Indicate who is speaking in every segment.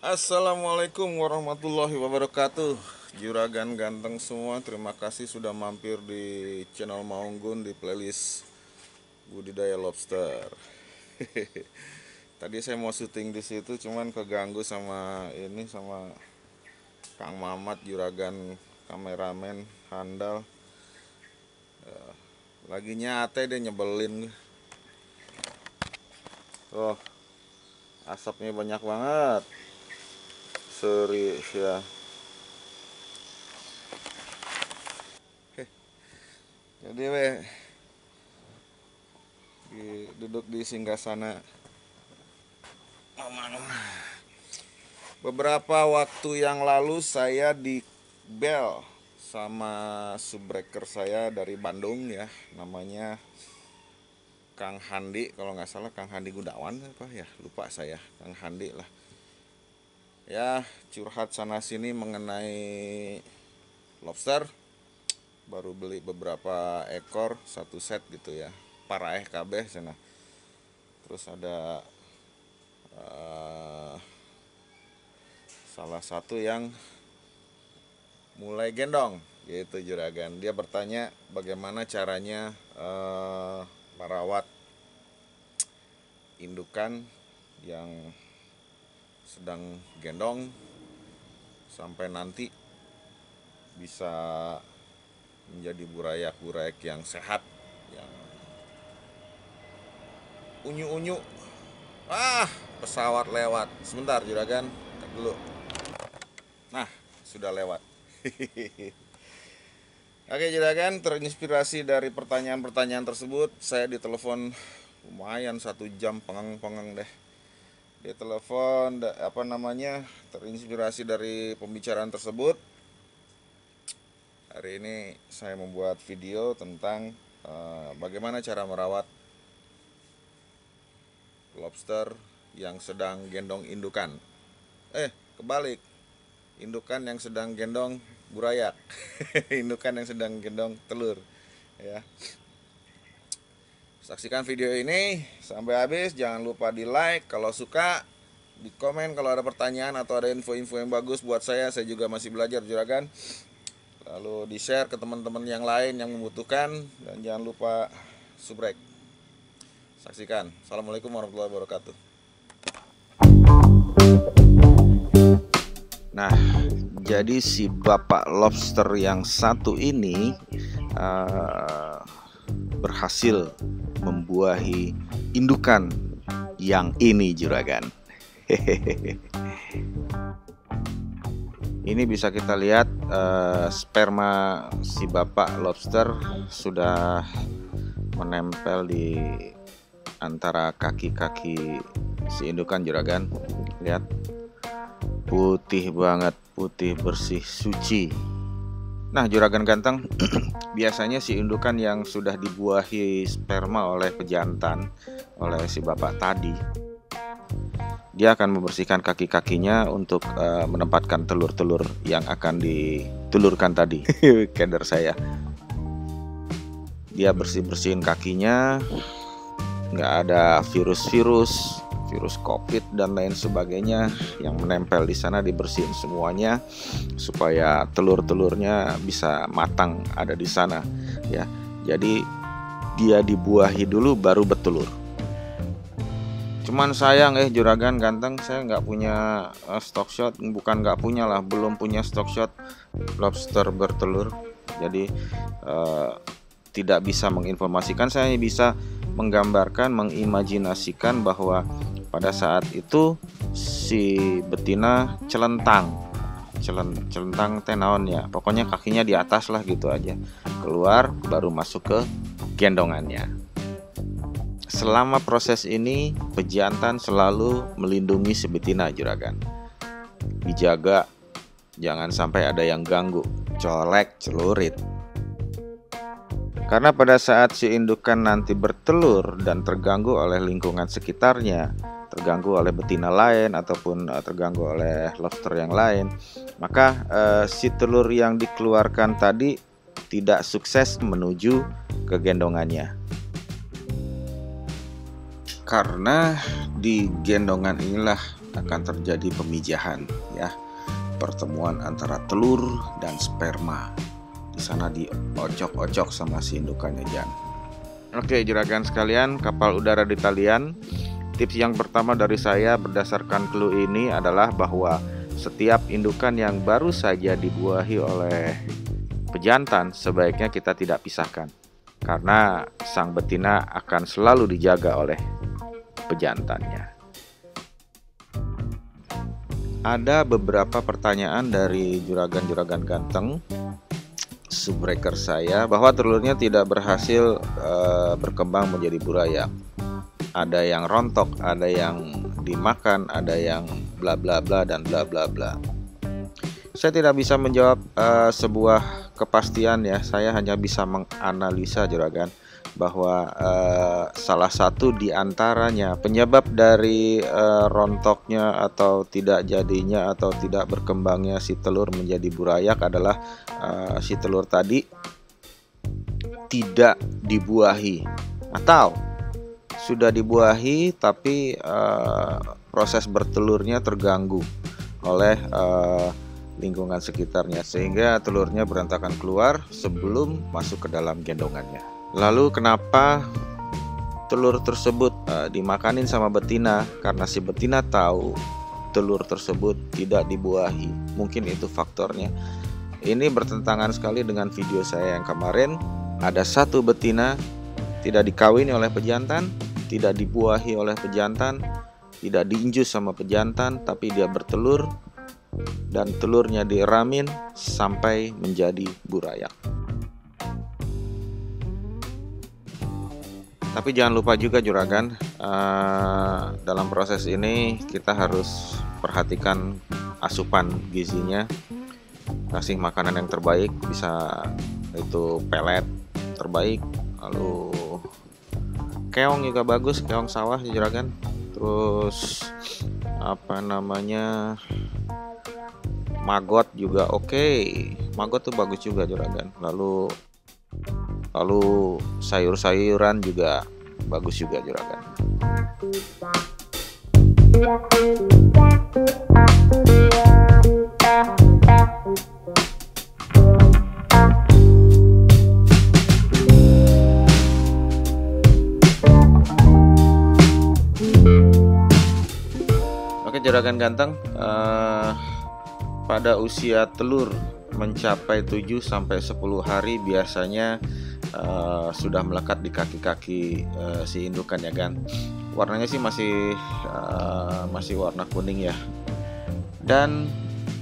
Speaker 1: Assalamualaikum warahmatullahi wabarakatuh. Juragan ganteng semua, terima kasih sudah mampir di channel Maunggun di playlist budidaya lobster. Tadi saya mau syuting di situ, cuman keganggu sama Kang Mamat, juragan kameramen handal. Lagi nyate dia nyebelin. Oh, asapnya banyak banget. Serius ya. Jadi duduk di singgasana. Beberapa waktu yang lalu saya di bel sama subbreaker saya dari Bandung ya, namanya Kang Handi, kalau nggak salah Kang Handi Gunawan apa ya, lupa saya, Kang Handi lah. Ya, curhat sana sini mengenai lobster. Baru beli beberapa ekor, satu set gitu ya, paraeh kabeh sana. Terus ada salah satu yang mulai gendong gitu juragan. Dia bertanya bagaimana caranya merawat indukan yang sedang gendong sampai nanti bisa menjadi burayak-burayak yang sehat, yang unyu-unyu. Pesawat lewat. Sebentar juragan, tek dulu. Nah, sudah lewat. Oke juragan, terinspirasi dari pertanyaan-pertanyaan tersebut, saya ditelepon lumayan 1 jam pengang-pengang deh. Dia telepon terinspirasi dari pembicaraan tersebut. Hari ini saya membuat video tentang bagaimana cara merawat lobster yang sedang gendong indukan. Kebalik. Indukan yang sedang gendong burayak. Indukan yang sedang gendong telur ya. Saksikan video ini sampai habis, jangan lupa di like kalau suka, di komen kalau ada pertanyaan atau ada info-info yang bagus buat saya juga masih belajar juragan. Lalu di share ke teman-teman yang lain yang membutuhkan, dan jangan lupa subrek. Saksikan. Assalamualaikum warahmatullahi wabarakatuh. Nah, jadi si bapak lobster yang satu ini berhasil membuahi indukan yang ini juragan. Ini bisa kita lihat sperma si bapak lobster sudah menempel di antara kaki-kaki si indukan juragan. Lihat, putih banget, putih bersih suci. Nah juragan ganteng, biasanya si indukan yang sudah dibuahi sperma oleh pejantan, oleh si bapak tadi, dia akan membersihkan kaki-kakinya untuk menempatkan telur-telur yang akan ditulurkan tadi. Keder saya. Dia bersih-bersihin kakinya, nggak ada virus covid dan lain sebagainya yang menempel di sana, dibersihin semuanya supaya telur-telurnya bisa matang ada di sana ya. Jadi dia dibuahi dulu baru bertelur. Cuman sayang juragan ganteng, saya nggak punya stock shot, bukan nggak punya lah, belum punya stock shot lobster bertelur. Jadi tidak bisa menginformasikan, saya bisa menggambarkan, mengimajinasikan bahwa pada saat itu si betina celentang tenaon ya, pokoknya kakinya di atas lah gitu aja, keluar baru masuk ke gendongannya. Selama proses ini pejantan selalu melindungi si betina juragan, dijaga jangan sampai ada yang ganggu, colek, celurit. Karena pada saat si indukan nanti bertelur dan terganggu oleh lingkungan sekitarnya, terganggu oleh betina lain ataupun terganggu oleh lobster yang lain, maka si telur yang dikeluarkan tadi tidak sukses menuju ke gendongannya. Karena di gendongan inilah akan terjadi pemijahan ya, pertemuan antara telur dan sperma. Di sana diocok-ocok sama si indukannya Jan. Oke juragan sekalian, kapal udara di talian. Tips yang pertama dari saya berdasarkan clue ini adalah bahwa setiap indukan yang baru saja dibuahi oleh pejantan sebaiknya kita tidak pisahkan, karena sang betina akan selalu dijaga oleh pejantannya. Ada beberapa pertanyaan dari juragan-juragan ganteng subbreaker saya bahwa telurnya tidak berhasil berkembang menjadi burayak. Ada yang rontok, ada yang dimakan, ada yang bla bla bla dan bla bla bla. Saya tidak bisa menjawab sebuah kepastian ya. Saya hanya bisa menganalisa juragan bahwa salah satu di antaranya penyebab dari rontoknya atau tidak jadinya atau tidak berkembangnya si telur menjadi burayak adalah si telur tadi tidak dibuahi, atau sudah dibuahi tapi proses bertelurnya terganggu oleh lingkungan sekitarnya sehingga telurnya berantakan keluar sebelum masuk ke dalam gendongannya. Lalu kenapa telur tersebut dimakanin sama betina? Karena si betina tahu telur tersebut tidak dibuahi. Mungkin itu faktornya. Ini bertentangan sekali dengan video saya yang kemarin. Ada satu betina tidak dikawini oleh pejantan, tidak dibuahi oleh pejantan, tidak diinjus sama pejantan, tapi dia bertelur dan telurnya diramin sampai menjadi burayak. Tapi jangan lupa juga juragan, dalam proses ini kita harus perhatikan asupan gizinya, kasih makanan yang terbaik, bisa itu pelet terbaik, lalu keong juga bagus, keong sawah juragan. Terus maggot juga oke. Maggot tuh bagus juga juragan. Lalu sayur-sayuran juga bagus juga juragan. Oke juragan ganteng, pada usia telur mencapai 7-10 hari biasanya sudah melekat di kaki-kaki si indukan ya kan. Warnanya sih masih warna kuning ya. Dan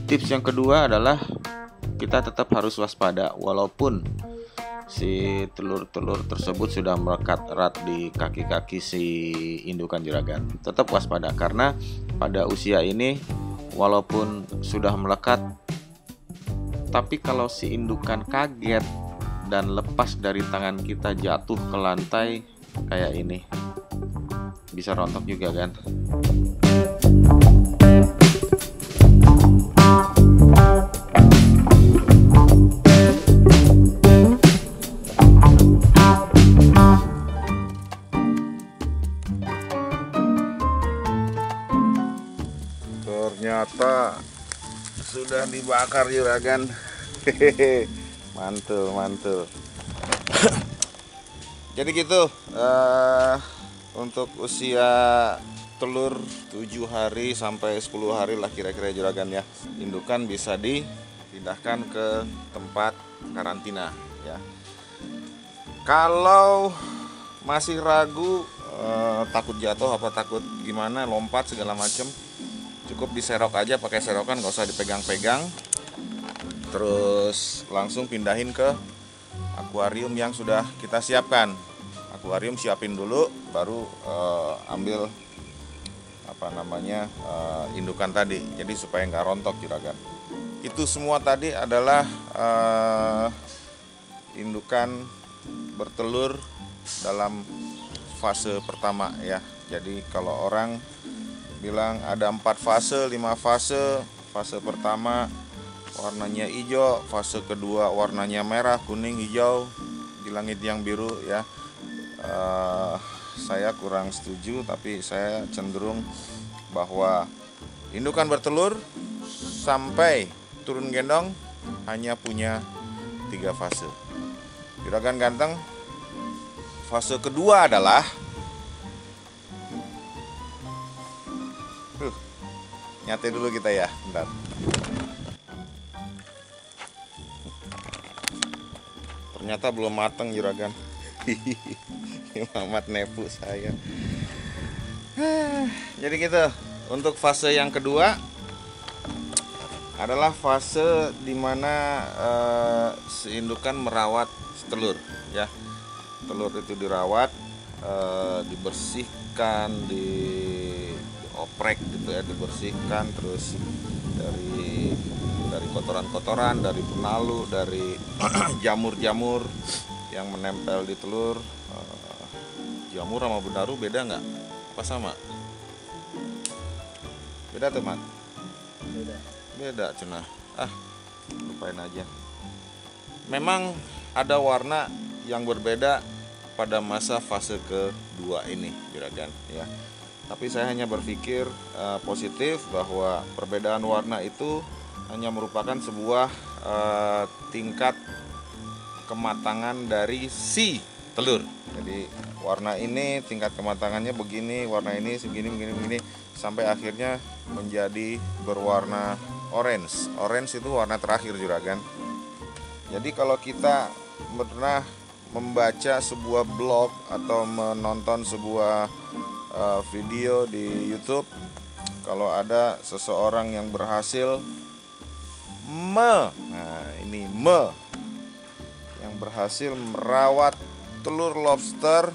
Speaker 1: tips yang kedua adalah kita tetap harus waspada walaupun si telur-telur tersebut sudah melekat erat di kaki-kaki si indukan juragan. Tetap waspada karena pada usia ini walaupun sudah melekat, tapi kalau si indukan kaget dan lepas dari tangan kita jatuh ke lantai kayak ini, bisa rontok juga kan. Ternyata sudah dibakar juragan. Mantul. Jadi gitu untuk usia telur 7 hari sampai 10 hari lah kira-kira juragan ya. Indukan bisa dipindahkan ke tempat karantina ya. Kalau masih ragu, takut jatuh apa takut gimana, lompat segala macem, cukup diserok aja pakai serokan, nggak usah dipegang-pegang. Terus langsung pindahin ke akuarium yang sudah kita siapkan. Akuarium siapin dulu, baru ambil indukan tadi. Jadi supaya nggak rontok juragan. Itu semua tadi adalah indukan bertelur dalam fase pertama ya. Jadi kalau orang bilang ada 4 fase, 5 fase. Fase pertama warnanya hijau, fase kedua warnanya merah, kuning, hijau di langit yang biru ya. Saya kurang setuju, tapi saya cenderung bahwa
Speaker 2: Indukan bertelur sampai turun gendong hanya punya 3 fase. Juragan ganteng, fase kedua adalah nyate dulu kita ya, bentar. Ternyata belum matang juragan. Mamat nepu saya. Jadi gitu. Untuk fase yang kedua adalah fase dimana si indukan merawat telur, ya. Telur itu dirawat, dibersihkan, dioprek gitu ya, dibersihkan terus dari kotoran-kotoran, dari penalu, dari jamur-jamur yang menempel di telur. Jamur sama benaru beda nggak? Apa sama? Beda tuh, Mat? Beda cenah. Lupain aja. Memang ada warna yang berbeda pada masa fase kedua ini, juragan, ya. Tapi saya hanya berpikir positif bahwa perbedaan warna itu hanya merupakan sebuah tingkat kematangan dari si telur. Jadi warna ini tingkat kematangannya begini, warna ini segini, begini, sampai akhirnya menjadi berwarna orange. Orange itu warna terakhir, juragan. Jadi kalau kita pernah membaca sebuah blog atau menonton sebuah video di YouTube, kalau ada seseorang yang berhasil yang berhasil merawat telur lobster,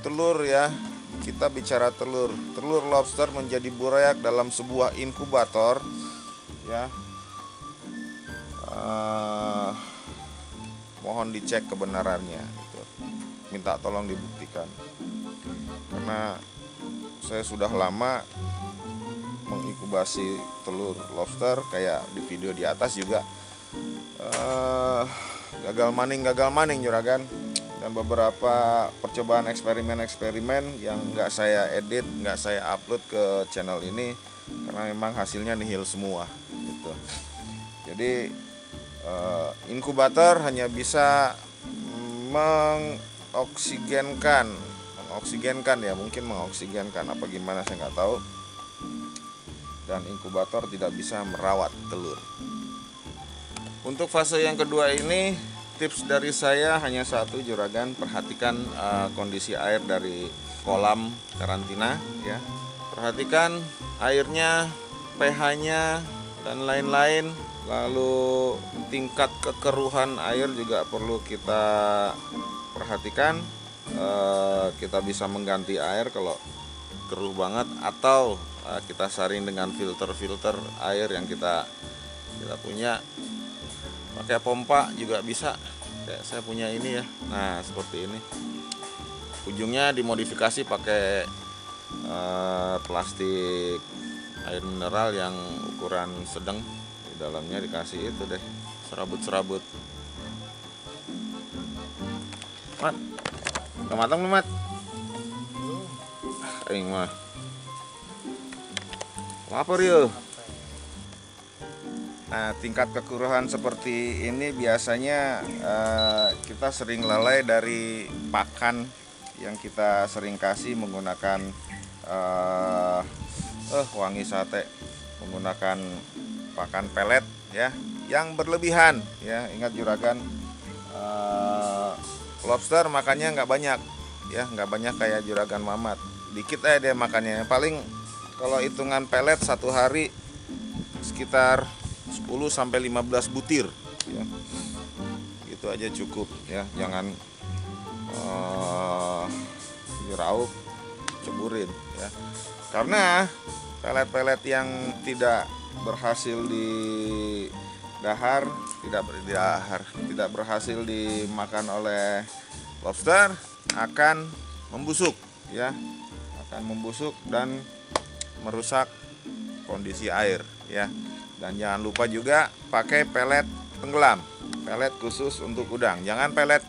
Speaker 2: telur ya, kita bicara telur lobster menjadi burayak dalam sebuah inkubator, ya. Mohon dicek kebenarannya gitu. Minta tolong dibuktikan, karena saya sudah lama menginkubasi telur lobster, kayak di video di atas juga gagal maning juragan. Dan beberapa percobaan eksperimen yang nggak saya edit, nggak saya upload ke channel ini karena memang hasilnya nihil semua gitu. Jadi inkubator hanya bisa mengoksigenkan ya, mungkin mengoksigenkan apa gimana saya nggak tahu. Dan inkubator tidak bisa merawat telur. Untuk fase yang kedua ini, tips dari saya hanya satu, juragan. Perhatikan kondisi air dari kolam karantina, ya. Perhatikan airnya, pH-nya, dan lain-lain. Lalu tingkat kekeruhan air juga perlu kita perhatikan. Kita bisa mengganti air kalau keruh banget, atau kita saring dengan filter air yang kita punya. Pakai pompa juga bisa, kayak saya punya ini ya. Nah, seperti ini. Ujungnya dimodifikasi pakai plastik air mineral yang ukuran sedang. Di dalamnya dikasih itu deh, serabut-serabut. Mat, udah matang belum, Mat? Aing mah lapar ya. Nah, tingkat kekeruhan seperti ini biasanya kita sering lalai dari pakan yang kita sering kasih menggunakan wangi sate, menggunakan pakan pelet ya, yang berlebihan ya. Ingat juragan, lobster makannya nggak banyak ya, nggak banyak kayak juragan Mamat, dikit aja dia makannya. Paling kalau hitungan pelet satu hari sekitar 10-15 butir ya. Gitu aja cukup ya, jangan diraup, ceburin ya. Karena pelet-pelet yang tidak berhasil tidak berhasil dimakan oleh lobster akan membusuk ya, akan membusuk dan merusak kondisi air ya. Dan jangan lupa juga pakai pelet tenggelam, pelet khusus untuk udang, jangan pelet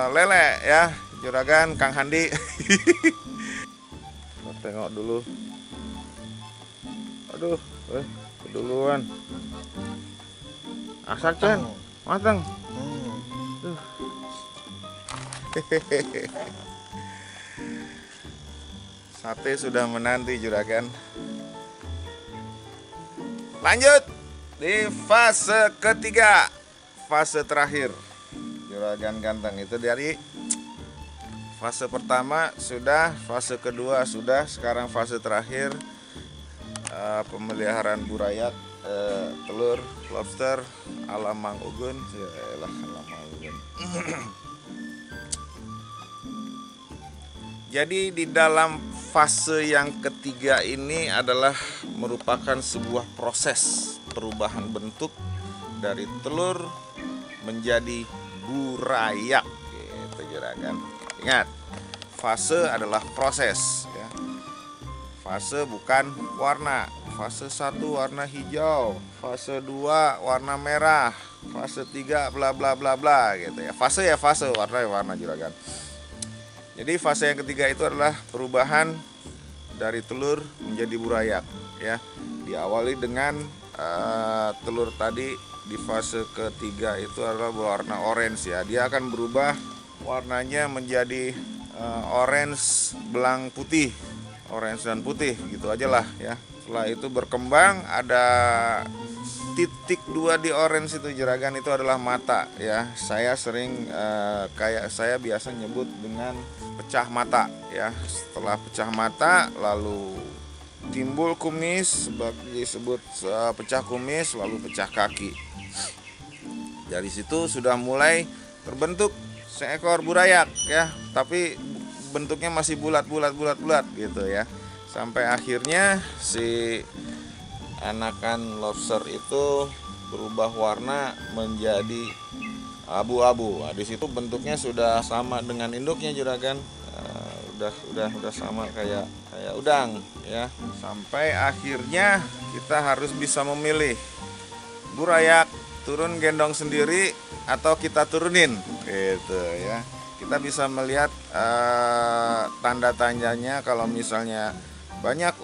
Speaker 2: lele ya, juragan Kang Handi. Tengok dulu Aduh, keduluan. Asak Cen, matang. Sate sudah menanti juragan. Lanjut di fase ketiga, fase terakhir. Juragan ganteng itu dari fase pertama sudah, fase kedua sudah, sekarang fase terakhir pemeliharaan burayak, telur lobster ala Mang Ugun. Yaelah, ala Mang Ugun. Jadi di dalam fase yang ketiga ini adalah merupakan sebuah proses perubahan bentuk dari telur menjadi burayak gitu juragan. Ingat, fase adalah proses ya. Fase bukan warna. Fase 1 warna hijau, fase 2 warna merah, fase 3 bla bla bla bla gitu ya. Fase ya fase, warna ya warna juragan. Jadi fase yang ketiga itu adalah perubahan dari telur menjadi burayak ya. Diawali dengan telur tadi di fase ketiga itu adalah berwarna orange ya. Dia akan berubah warnanya menjadi orange belang putih, orange dan putih gitu aja lah ya. Setelah itu berkembang ada titik 2 di orange itu juragan, itu adalah mata ya. Saya sering kayak saya biasa nyebut dengan pecah mata ya. Setelah pecah mata lalu timbul kumis, disebut pecah kumis, lalu pecah kaki. Dari situ sudah mulai terbentuk seekor burayak ya, tapi bentuknya masih bulat gitu ya. Sampai akhirnya si anakan lobster itu berubah warna menjadi abu-abu. Nah, di situ bentuknya sudah sama dengan induknya juragan. Udah sama kayak udang ya. Sampai akhirnya kita harus bisa memilih burayak turun gendong sendiri atau kita turunin gitu ya. Kita bisa melihat tanda-tandanya kalau misalnya banyak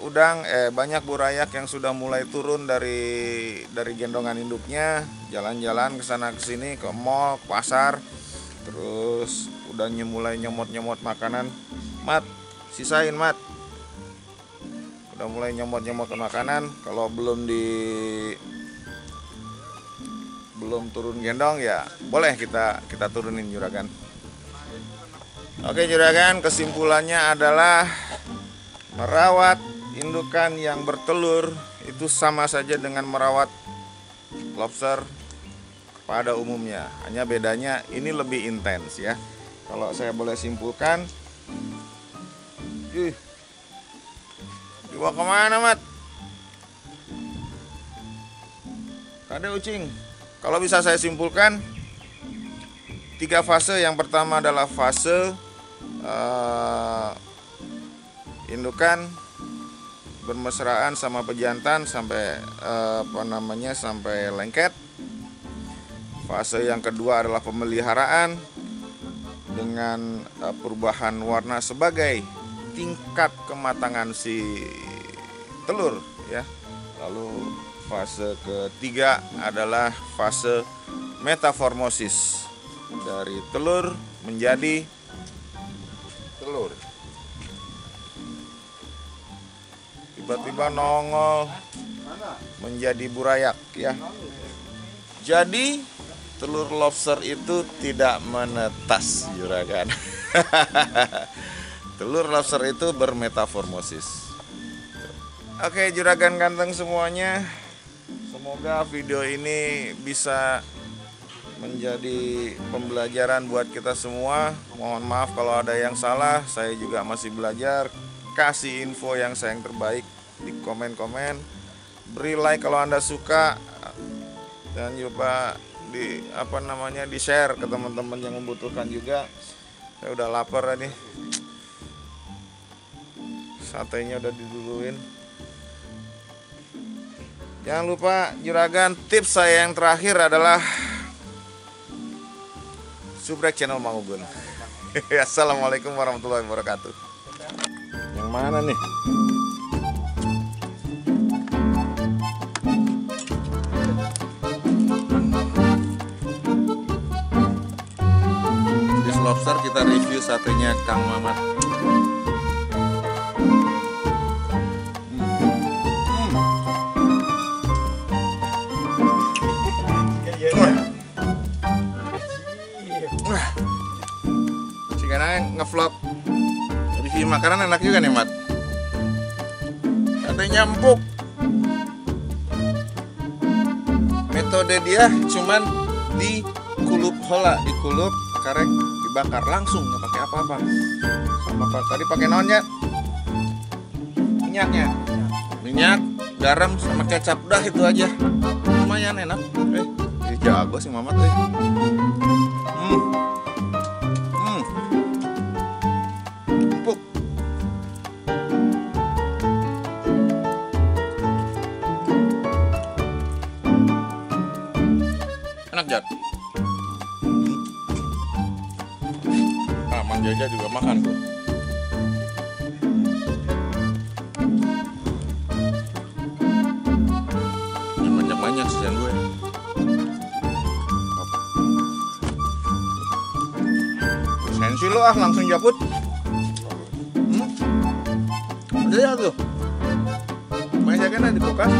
Speaker 2: burayak yang sudah mulai turun dari gendongan induknya, jalan-jalan ke sana ke sini, ke mall, pasar, terus udah mulai nyomot makanan. Mat, sisain Mat. Udah mulai nyomot makanan, kalau belum turun gendong ya boleh kita turunin juragan. Oke juragan, kesimpulannya adalah merawat indukan yang bertelur itu sama saja dengan merawat lobster pada umumnya. Hanya bedanya ini lebih intens ya. Kalau saya boleh simpulkan, dibawa kemana Mat? Kade ucing. Kalau bisa saya simpulkan 3 fase. Yang pertama adalah fase indukan bermesraan sama pejantan sampai sampai lengket. Fase yang kedua adalah pemeliharaan dengan perubahan warna sebagai tingkat kematangan si telur ya. Lalu fase ketiga adalah fase metamorfosis dari telur menjadi telur. Tiba-tiba nongol menjadi burayak ya. Jadi telur lobster itu tidak menetas juragan. Telur lobster itu bermetamorfosis. Oke juragan ganteng semuanya, semoga video ini bisa menjadi pembelajaran buat kita semua. Mohon maaf kalau ada yang salah, saya juga masih belajar. Kasih info yang saya yang terbaik di komen-komen. Beri like kalau Anda suka, dan juga di share ke teman-teman yang membutuhkan juga. Saya udah lapar nih. Satenya udah diduluin. Jangan lupa juragan, tips saya yang terakhir adalah subrek channel Mang Ugun. Assalamualaikum warahmatullahi wabarakatuh. Yang mana nih? kita review satenya Kang Mamat. Sekarang ngevlog review makanan enak juga nih, Mat. Katanya empuk. Metode dia cuman dikulup heula, dikulup karek dibakar langsung, nggak pakai apa-apa. Sama apa tadi pakai naonnya? Minyaknya. Minyak, garam sama kecap, udah itu aja. Lumayan enak. Ini jago sih Mamat empuk. Enak, Jat. Mang Jaja juga makan tuh. Banyak sisian gue. Sensi lo langsung japut. Udah ya tuh. Masih kan ada di kulkas.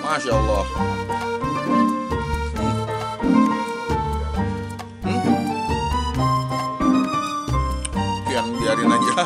Speaker 2: Masya Allah. Biarin aja.